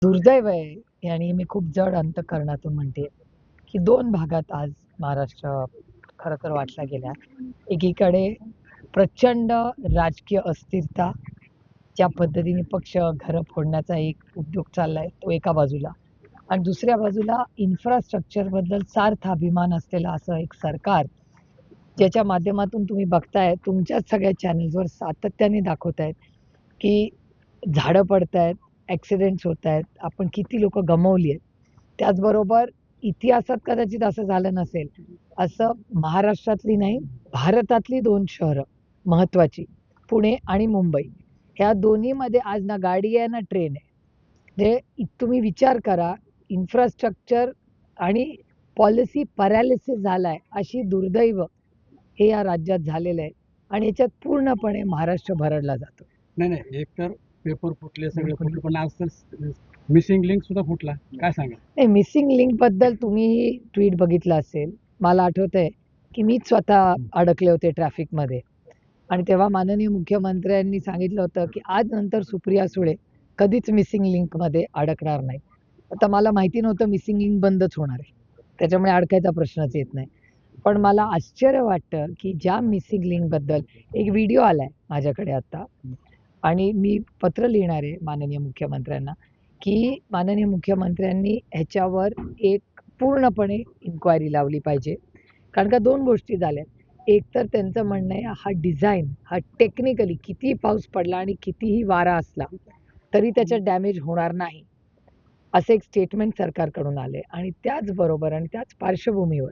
दुर्दैव आहे आणि मी खूप जड अंतःकरणातून म्हणते, की 2 भागात आज महाराष्ट्र खरं तर वाटला गेला. एकीकडे प्रचंड राजकीय अस्थिरता, ज्या पद्धतीने पक्ष, घरं फोडण्याचा एक उद्योग चाललाय, तो एका बाजूला आणि दुसऱ्या बाजूला इन्फ्रास्ट्रक्चरबद्दल सार्थ अभिमान असलेलं असं एक सरकार, ज्याच्या माध्यमातून तुम्ही बघताय, तुमच्याच सगळ्या चॅनल्सवर सातत्याने दाखवतायत, की झाडं पडतायत, ॲक्सिडेंट्स होतायत, आपण किती लोकं गमावली आहेत. त्याचबरोबर इतिहासात कदाचित असं झालं नसेल, असं महाराष्ट्रातली नाही, भारतातली 2 शहरं महत्त्वाची, पुणे आणि मुंबई. ह्या दोन्हीमध्ये आज ना गाडी आहे ना ट्रेन आहे. म्हणजे तुम्ही विचार करा, इन्फ्रास्ट्रक्चर आणि पॉलिसी पॅरालिसिस झालाय, अशी दुर्दैव हे या राज्यात झालेलं आहे आणि ह्याच्यात पूर्णपणे महाराष्ट्र भरडला जातो. नाही नाही, एक तर पेपर फुटले, सगळे फुटले, पण आज तर मिसिंग लिंक सुद्धा फुटला. काय सांगा? नाही, मिसिंग लिंकबद्दल तुम्ही ट्वीट बघितलं असेल. मला आठवतंय, की मीच स्वतः अडकले होते ट्रॅफिकमध्ये आणि तेव्हा माननीय मुख्यमंत्र्यांनी सांगितलं होतं, की आज नंतर सुप्रिया सुळे कधीच मिसिंग लिंकमध्ये अडकणार नाही. आता मला माहिती नव्हतं मिसिंग लिंक बंदच होणार आहे. त्याच्यामुळे अडकायचा प्रश्नच येत नाही. पण मला आश्चर्य वाटतं, की ज्या मिसिंग लिंकबद्दल एक व्हिडिओ आलाय माझ्याकडे आता आणि मी पत्र लिहिणार आहे माननीय मुख्यमंत्र्यांना, की माननीय मुख्यमंत्र्यांनी ह्याच्यावर एक पूर्णपणे इन्क्वायरी लावली पाहिजे. कारण का 2 गोष्टी झाल्यात. एक तर त्यांचं म्हणणं आहे हा डिझाइन हा टेक्निकली कितीही पाऊस पडला आणि कितीही वारा असला, तरी त्याच्यात डॅमेज होणार नाही. असं एक स्टेटमेंट सरकारकडून आलंय आणि त्याचबरोबर आणि त्याच पार्श्वभूमीवर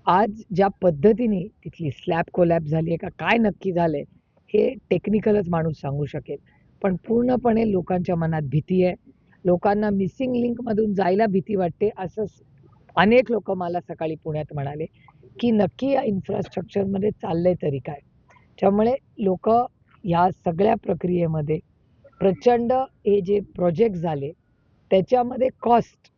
आज ज्या पद्धतीने तिथली स्लॅब कोलॅप्स झाली आहे का काय नक्की झालंय, हे टेक्निकलच माणूस सांगू शकेल. पण पूर्णपणे लोकांच्या मनात भीती आहे. लोकांना मिसिंग लिंकमधून जायला भीती वाटते, असं अनेक लोकं मला सकाळी पुण्यात म्हणाले, की नक्की या इन्फ्रास्ट्रक्चरमध्ये चाललंय तरी काय? त्यामुळे लोकं ह्या सगळ्या प्रक्रियेमध्ये प्रचंड हे जे प्रोजेक्ट झाले, त्याच्यामध्ये कॉस्ट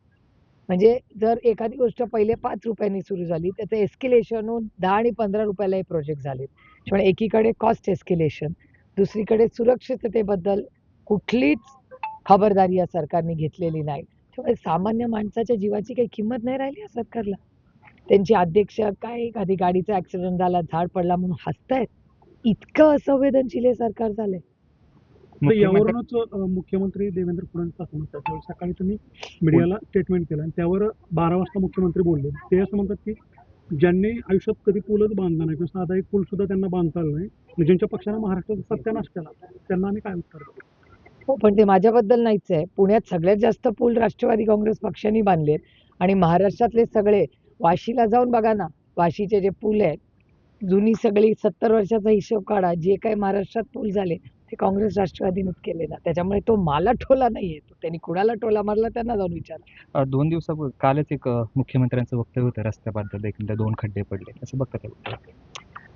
म्हणजे जर एखादी गोष्ट पहिले ₹5 सुरू झाली, त्याचं एस्केलेशन होऊन 10 आणि ₹15 हे प्रोजेक्ट झालेत. त्यामुळे एकीकडे कॉस्ट एस्केलेशन, दुसरीकडे सुरक्षिततेबद्दल कुठलीच खबरदारी या सरकारने घेतलेली नाही. त्यामुळे सामान्य माणसाच्या जीवाची काही किंमत नाही राहिली या सरकारला. त्यांचे अध्यक्ष काय एखादी गाडीचा ॲक्सिडेंट झाला, झाड पडला म्हणून हसतायत. इतकं असंवेदनशील हे सरकार झालंय. तर यावरूनच मुख्यमंत्री देवेंद्र फडणवीस असं म्हणतात, त्यावेळी सकाळी तुम्ही मीडियाला स्टेटमेंट केलं आणि त्यावर 12 वाजता मुख्यमंत्री बोलले. ते असं म्हणतात की ज्यांनी आयुष्यात कधी पूलच बांधला नाही किंवा साधा एक पूल सुद्धा त्यांना बांधता आला नाही, आणि ज्यांच्या पक्षानं महाराष्ट्राचा सत्यानाश केला, त्यांना आम्ही काय उत्तर देऊ? हो, पण ते माझ्याबद्दल नाहीच आहे. पुण्यात सगळ्यात जास्त पूल राष्ट्रवादी काँग्रेस पक्षाने बांधलेत आणि महाराष्ट्रातले सगळे वाशीला जाऊन बघा ना, वाशीचे जे पूल आहेत, जुनी सगळी 70 वर्षाचा हिशोब काढा, जे काही महाराष्ट्रात पूल झाले, ते काँग्रेस राष्ट्रवादीनेच केले ना. त्याच्यामुळे तो मला टोला नाहीये. तो त्यांनी कुणाला टोला मारला त्यांना जाऊन विचारा. 2 दिवसापूर्वी कालच एक मुख्यमंत्र्यांचं वक्तव्य होतं रस्त्याबद्दल एकंदर 2 खड्डे पडले. कसं बघता ते वक्तव्य?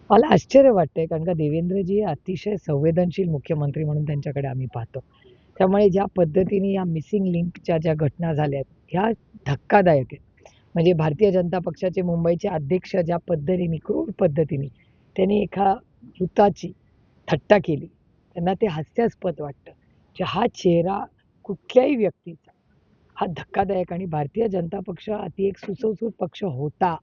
मला आश्चर्य वाटतंय कारण का देवेंद्रजी हे अतिशय संवेदनशील मुख्यमंत्री म्हणून त्यांच्याकडे आम्ही पाहतो. त्यामुळे ज्या पद्धतीने या मिसिंग लिंकच्या ज्या घटना झाल्यात, ह्या धक्कादायक आहेत. म्हणजे भारतीय जनता पक्षाचे मुंबईचे अध्यक्ष ज्या पद्धतीने, क्रूर पद्धतीने त्यांनी एका मृताची थट्टा केली, त्यांना ते हास्यास्पद वाटतं. की हा चेहरा कुठल्याही व्यक्तीचा हा धक्कादायक आणि भारतीय जनता पक्ष अति एक सुसंस्कृत पक्ष होता.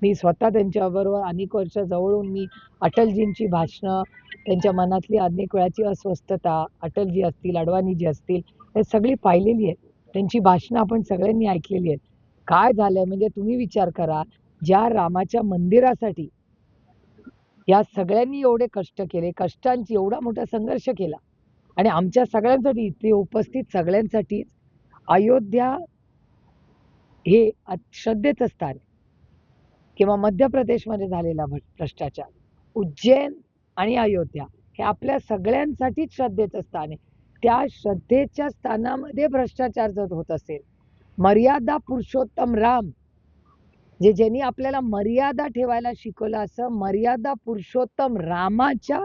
मी स्वतः त्यांच्याबरोबर अनेक वर्ष जवळून मी अटलजींची भाषणं, त्यांच्या मनातली अनेक वेळाची अस्वस्थता, अटलजी असतील, अडवाणीजी असतील, हे सगळी पाहिलेली आहेत. त्यांची भाषणं आपण सगळ्यांनी ऐकलेली आहेत. काय झालंय म्हणजे तुम्ही विचार करा, ज्या रामाच्या मंदिरासाठी या सगळ्यांनी एवढे कष्ट केले, कष्टांची एवढा मोठा संघर्ष केला आणि आमच्या सगळ्यांसाठी, इथे उपस्थित सगळ्यांसाठीच अयोध्या हे श्रद्धेचं स्थान आहे. किंवा मध्य प्रदेशमध्ये झालेला भ्रष्टाचार, उज्जैन आणि अयोध्या हे आपल्या सगळ्यांसाठीच श्रद्धेचं स्थान आहे. त्या श्रद्धेच्या स्थानामध्ये भ्रष्टाचार जर होत असेल, मर्यादा पुरुषोत्तम राम ज्यांनी आपल्याला मर्यादा ठेवायला शिकवलं, असं मर्यादा पुरुषोत्तम रामाच्या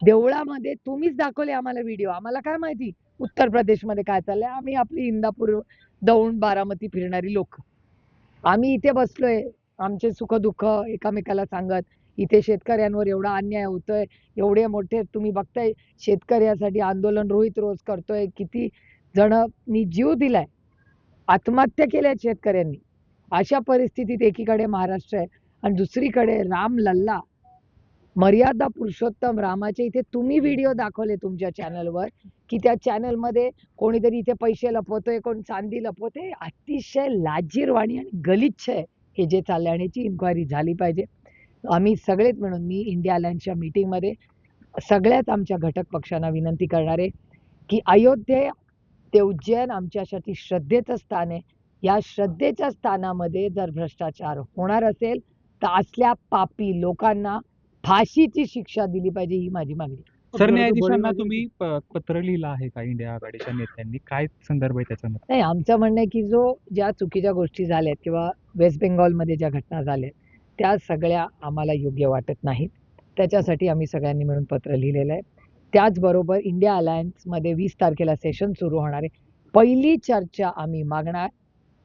देवळामध्ये तुम्हीच दाखवले आम्हाला व्हिडिओ. आम्हाला काय माहिती उत्तर प्रदेशमध्ये काय चाललंय? आम्ही आपली इंदापूर, दौंड, बारामती फिरणारी लोक. आम्ही इथे बसलोय, आमचे सुख-दुःख एकमेकाला सांगत. इथे शेतकऱ्यांवर एवढा अन्याय होतोय, एवढे मोठे तुम्ही बघताय शेतकऱ्यासाठी आंदोलन रोहित रोज करतोय. किती जणांनी जीव दिलाय, आत्महत्या केल्या शेतकऱ्यांनी. अशा परिस्थितीत एकीकडे महाराष्ट्र आहे आणि दुसरीकडे राम लल्ला, मर्यादा पुरुषोत्तम रामाचे इथे तुम्ही व्हिडिओ दाखवले तुमच्या चॅनलवर, की त्या चॅनलमध्ये कोणीतरी इथे पैसे लपवतोय, कोण चांदी लपवतोय. अतिशय लाजिरवाणी आणि गलिच्छ आहे हे जे चाललंय आणि याची इन्क्वायरी झाली पाहिजे. आम्ही सगळेच मिळून, मी इंडिया अलायन्सच्या मीटिंगमध्ये सगळ्याच आमच्या घटक पक्षांना विनंती करणार आहे, की अयोध्या ते उज्जैन आमच्यासाठी श्रद्धेचं स्थान आहे. या श्रद्धेच्या स्थानामध्ये जर भ्रष्टाचार होणार असेल तर असल्या पापी लोकांना फाशीची शिक्षा दिली पाहिजे, ही माझी मागणी. सरन्यायाधीशांना तुम्ही पत्र लिहिलं आहे का इंडिया आघाडीच्या नेत्यांनी? काय संदर्भ आहे त्याचा? नाही, आमचं म्हणणं आहे की ज्या चुकीच्या गोष्टी झाल्यात किंवा वेस्ट बेंगॉलमध्ये ज्या घटना झाल्या त्या सगळ्या आम्हाला योग्य वाटत नाहीत. त्याच्यासाठी आम्ही सगळ्यांनी मिळून पत्र लिहिलेलं आहे. त्याचबरोबर इंडिया अलायन्समध्ये 20 तारखेला सेशन सुरू होणार आहे. पहिली चर्चा आम्ही मागणार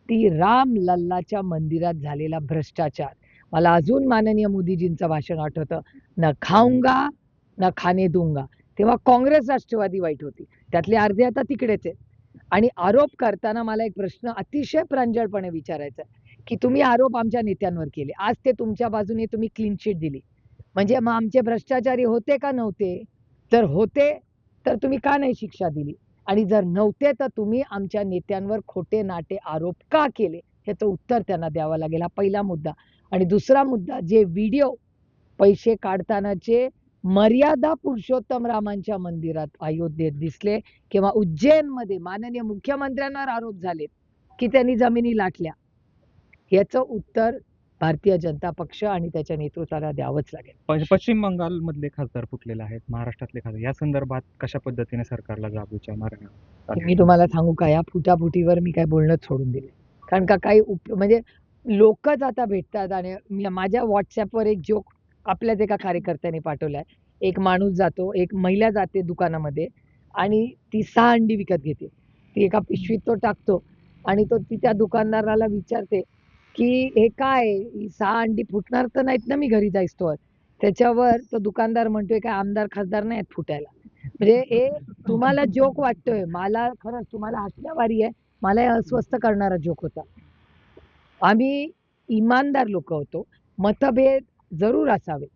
ती राम लल्लाच्या मंदिरात झालेला भ्रष्टाचार. मला अजून माननीय मोदीजींचं भाषण आठवतं, न खाऊंगा न खाने दूंगा. तेव्हा काँग्रेस राष्ट्रवादी वाईट होती, त्यातले अर्धे आता तिकडेच आहेत. आणि आरोप करताना मला एक प्रश्न अतिशय प्रांजळपणे विचारायचा आहे, की तुम्ही आरोप आमच्या नेत्यांवर केले, आज ते तुमच्या बाजूने तुम्ही क्लीन शीट दिली, म्हणजे मग आमचे भ्रष्टाचारी होते का नव्हते? जर होते तर तुम्ही का नाही शिक्षा दिली? आणि जर नव्हते तर तुम्ही आमच्या नेत्यांवर खोटे नाटे आरोप का केले? ह्याचं उत्तर त्यांना द्यावं लागेल. हा पहिला मुद्दा. आणि दुसरा मुद्दा, जे व्हिडिओ पैसे काढतानाचे मर्यादा पुरुषोत्तम रामांच्या मंदिरात अयोध्येत दिसले किंवा उज्जैनमध्ये माननीय मुख्यमंत्र्यांवर आरोप झाले की त्यांनी जमिनी लाटल्या, याचं उत्तर भारतीय जनता पक्ष आणि त्याच्या नेतृत्वाला द्यावंच लागेल. पश्चिम बंगाल मधले खासदार फुटलेले आहेत, महाराष्ट्रातले खासदार, या संदर्भात कशा पद्धतीने सरकारला जाब विचारणार आहे? मी तुम्हाला सांगू का, या फुटाफुटीवर मी काय बोलणंच सोडून दिले. कारण का काही म्हणजे लोकच आता भेटतात आणि माझ्या व्हॉट्सॲपवर एक जोक आपल्याच एका कार्यकर्त्याने पाठवलाय. एक माणूस जातो, एक महिला जाते दुकानामध्ये आणि ती 6 अंडी विकत घेते. ती एका पिशवीत तो टाकतो आणि ती त्या दुकानदाराला विचारते, की हे काय? ही 6 अंडी फुटणार तर नाहीत ना मी घरी जाईस्तोवर? त्याच्यावर तो दुकानदार म्हणतोय, काय आमदार खासदार नाही आहेत फुटायला. म्हणजे हे तुम्हाला जोक वाटतोय, मला खरंच तुम्हाला हसण्यावारी आहे, मला हे अस्वस्थ करणारा जोक होता. आम्ही इमानदार लोक होतो. मतभेद जरूर असावे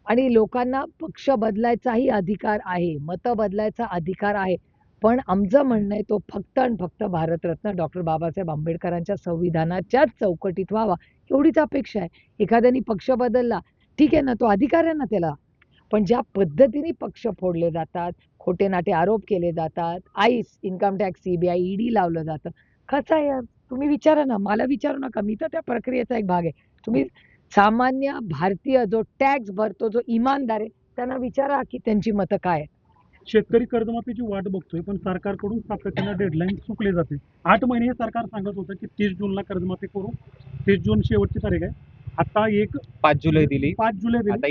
आणि लोकांना पक्ष बदलायचाही अधिकार आहे, मतं बदलायचा अधिकार आहे. पण आमचं म्हणणं आहे तो फक्त आणि फक्त भारतरत्न डॉक्टर बाबासाहेब आंबेडकरांच्या संविधानाच्याच चौकटीत व्हावा, एवढीच अपेक्षा आहे. एखाद्याने पक्ष बदलला, ठीक आहे ना, तो अधिकार आहे ना त्याला. पण ज्या पद्धतीने पक्ष फोडले जातात, खोटे नाटे आरोप केले जातात, ice, income tax, CBI, ED लावलं जातं. कसं आहे यार, तुम्ही विचारा ना, मला विचारू नका, मी तर त्या प्रक्रियेचा एक भाग आहे. तुम्ही सामान्य भारतीय जो टॅक्स भरतो, जो इमानदार आहे, त्यांना विचारा की त्यांची मतं काय आहेत. शेतकरी कर्जमाफीची वाट बघतोय, पण सरकारकडून सातत्यानं डेडलाईन चुकले जाते. 8 महिने हे सरकार सांगत होतं की 30 जूनला कर्जमाफी करू, 30 जून शेवटची तारीख आहे. आता 5 जुलै दिली, 5 जुलै दिली. आता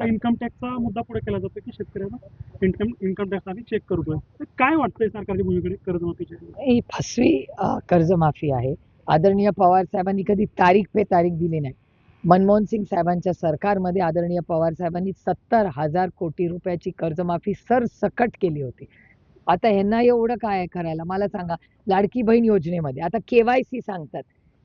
इन्कम टॅक्सचा मुद्दा पुढे केला जातो की शेतकऱ्यांना इन्कम टॅक्स आधी चेक करतोय. तर काय वाटतंय सरकारच्या भूमिकेकडे कर्जमाफीच्या? ही फसवी कर्जमाफी आहे. आदरणीय पवार साहेबांनी कधी तारीख पे तारीख दिली नाही. मनमोहन सिंग साहेबांच्या सरकारमध्ये आदरणीय पवार साहेबांनी 70,000 कोटी रुपयाची कर्जमाफी सरसकट केली होती. आता ह्यांना एवढं काय करायला मला सांगा. लाडकी बहीण योजनेमध्ये आता KYC सांगतात.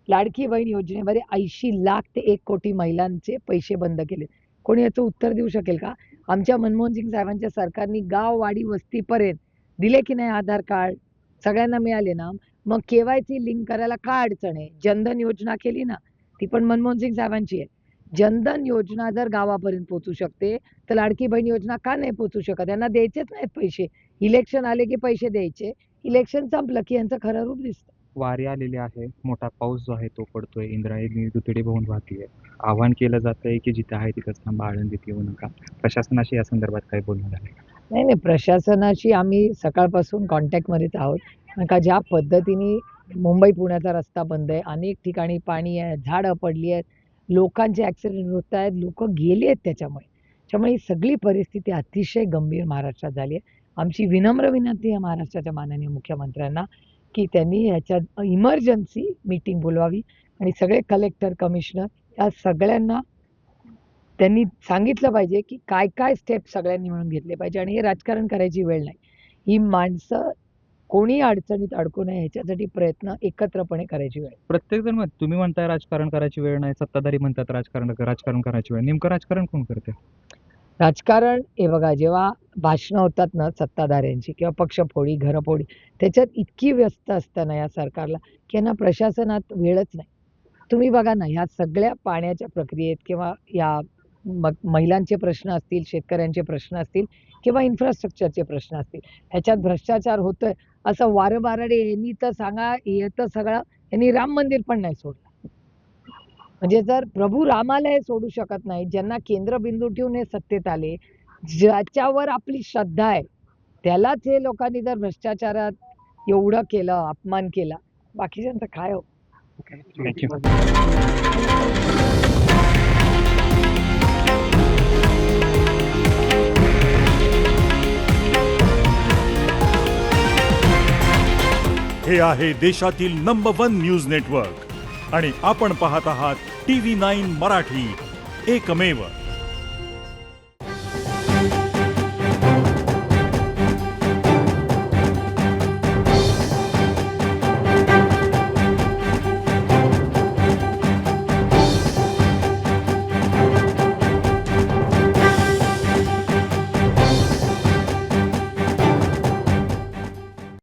लाडकी बहीण योजनेमध्ये 80 लाख ते 1 कोटी महिलांचे पैसे बंद केले. कोणी याचं उत्तर देऊ शकेल का? आमच्या मनमोहन सिंग साहेबांच्या सरकारने गाव, वाडी, वस्तीपर्यंत दिले की नाही आधार कार्ड? सगळ्यांना मिळाले ना? मग KYC लिंक करायला काय अडचण आहे? जनधन योजना केली ना, ती पण मनमोहन सिंग साहेबांची आहे. जनधन योजना जर गावापर्यंत पोहोचू शकते, तर लाडकी बहीण योजना का नाही पोहोचू शकत? यांना द्यायचेच नाहीत पैसे. इलेक्शन आले की पैसे द्यायचे. इलेक्शन संपलं की यांचं खरं रूप दिसतं. वारी आलेली आहे, मोठा पाऊस जो आहे तो पडतोय, इंद्रायणी दुतडी वाहून वाहतीये. आव्हान केलं जातंय की जिथं आहे तिथंच थांबा, आळंदीत येऊ नका. प्रशासनाशी या संदर्भात काय बोलणं झालंय? नाही, प्रशासनाशी आम्ही सकाळपासून कॉन्टॅक्टमध्येच आहोत. कारण का ज्या पद्धतीने मुंबई पुण्याचा रस्ता बंद आहे, अनेक ठिकाणी पाणी आहे, झाडं पडली आहेत, लोकांचे ॲक्सिडेंट होत आहेत, लोकं गेली आहेत त्याच्यामुळे. त्यामुळे ही सगळी परिस्थिती अतिशय गंभीर महाराष्ट्रात झाली आहे. आमची विनम्र विनंती आहे महाराष्ट्राच्या माननीय मुख्यमंत्र्यांना की त्यांनी ह्याच्यात इमर्जन्सी मीटिंग बोलवावी आणि सगळे कलेक्टर, कमिशनर या सगळ्यांना त्यांनी सांगितलं पाहिजे की काय काय स्टेप सगळ्यांनी मिळून घेतले पाहिजे. आणि हे राजकारण करायची वेळ नाही. ही माणसं कोणी अडचणीत अडकू नये ह्याच्यासाठी प्रयत्न एकत्रपणे करायची वेळ आहे. प्रत्येकजण तुम्ही म्हणताय राजकारण करायची वेळ नाही, सत्ताधारी म्हणतात राजकारण करायची वेळ. नेमकं राजकारण कोण करते? राजकारण हे बघा, जेव्हा भाषणं होतात ना सत्ताधाऱ्यांची किंवा पक्षफोडी, घरफोडी, त्याच्यात इतकी व्यस्त असतं ना या सरकारला, की यांना प्रशासनात वेळच नाही. तुम्ही बघा ना, ह्या सगळ्या पाण्याच्या प्रक्रियेत किंवा या महिलांचे प्रश्न असतील, शेतकऱ्यांचे प्रश्न असतील किंवा इन्फ्रास्ट्रक्चरचे प्रश्न असतील, ह्याच्यात भ्रष्टाचार होतोय असं वारंवार यांनी तर सांगा, येतं सगळं. यांनी राम मंदिर पण नाही सोडलं. म्हणजे जर प्रभू रामाला हे सोडू शकत नाही, ज्यांना केंद्रबिंदू ठेवून हे सत्तेत आले, ज्याच्यावर आपली श्रद्धा आहे, त्यालाच हे लोकांनी जर भ्रष्टाचारात एवढं केलं, अपमान केला, बाकीच्यांचं काय हो? थँक्यू. हे आहे देशातील नंबर 1 न्यूज नेटवर्क आणि आपण पाहत आहात TV9 मराठी, एकमेव.